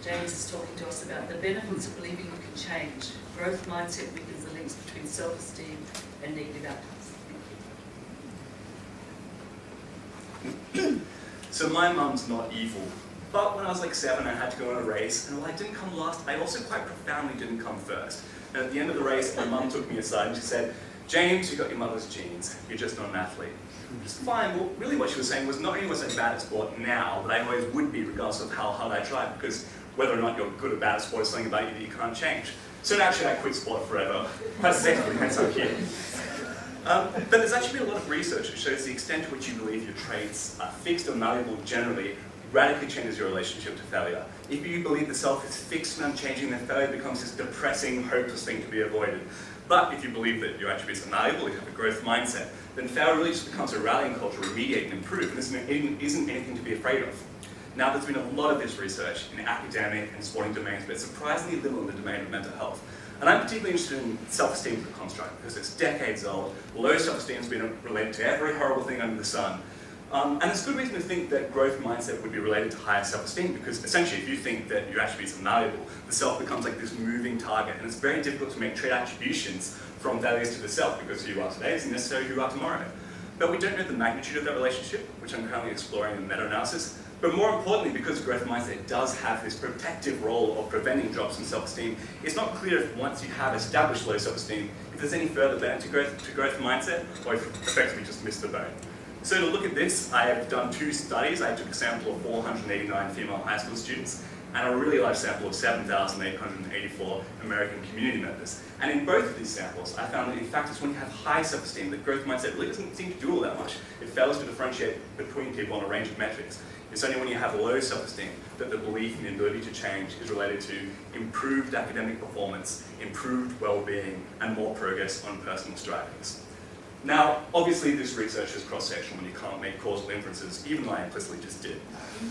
James is talking to us about the benefits of believing you can change. Growth mindset weakens the links between self-esteem and negative outcomes. So my mum's not evil, but when I was like 7, I had to go on a race, and while I didn't come last, I also quite profoundly didn't come first. And at the end of the race, my mum took me aside and she said, "James, you got your mother's genes. You're just not an athlete." Which is fine. Well, really what she was saying was not only was I bad at sport now, but I always would be regardless of how hard I tried, because whether or not you're good or bad at sport is something about you that you can't change. So naturally I quit sport forever, quite safely, hence I'm here. But there's actually been a lot of research that shows the extent to which you believe your traits are fixed or malleable generally radically changes your relationship to failure. If you believe the self is fixed and unchanging, then failure becomes this depressing, hopeless thing to be avoided. But if you believe that your attributes are malleable, you have a growth mindset, then failure really just becomes a rallying call to remediate and improve, and isn't anything to be afraid of. Now, there's been a lot of this research in academic and sporting domains, but surprisingly little in the domain of mental health. And I'm particularly interested in self-esteem as a construct, because it's decades old. Low self-esteem has been related to every horrible thing under the sun. And there's good reason to think that growth mindset would be related to higher self-esteem, because essentially if you think that your attributes are malleable, the self becomes like this moving target, and it's very difficult to make trait attributions from failures to the self, because who you are today isn't necessarily who you are tomorrow. But we don't know the magnitude of that relationship, which I'm currently exploring in meta-analysis. But more importantly, because growth mindset does have this protective role of preventing drops in self-esteem, it's not clear if once you have established low self-esteem, if there's any further benefit to growth mindset, or if you effectively just missed the boat. So to look at this, I have done 2 studies. I took a sample of 489 female high school students and a really large sample of 7,884 American community members. And in both of these samples, I found that in fact it's when you have high self-esteem that growth mindset really doesn't seem to do all that much. It fails to differentiate between people on a range of metrics. It's only when you have low self-esteem that the belief in the ability to change is related to improved academic performance, improved well-being, and more progress on personal strivings. Now, obviously this research is cross-sectional and you can't make causal inferences, even though I implicitly just did.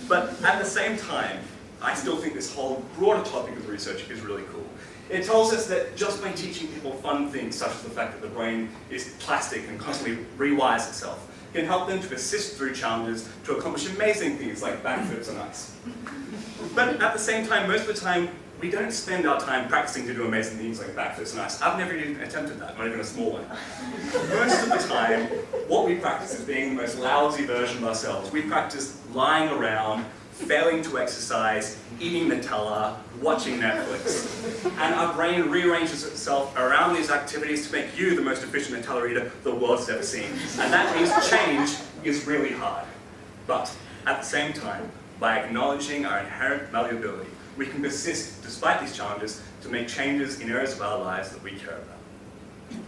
But at the same time, I still think this whole broader topic of research is really cool. It tells us that just by teaching people fun things, such as the fact that the brain is plastic and constantly rewires itself, can help them to persist through challenges to accomplish amazing things like backflips on ice. But at the same time, most of the time, we don't spend our time practicing to do amazing things like backflips on ice. I've never even attempted that, not even a small one. Most of the time, what we practice is being the most lousy version of ourselves. We practice lying around, failing to exercise, eating Nutella, watching Netflix. And our brain rearranges itself around these activities to make you the most efficient Nutella eater the world has ever seen. And that means change is really hard. But at the same time, by acknowledging our inherent malleability, we can persist despite these challenges to make changes in areas of our lives that we care about.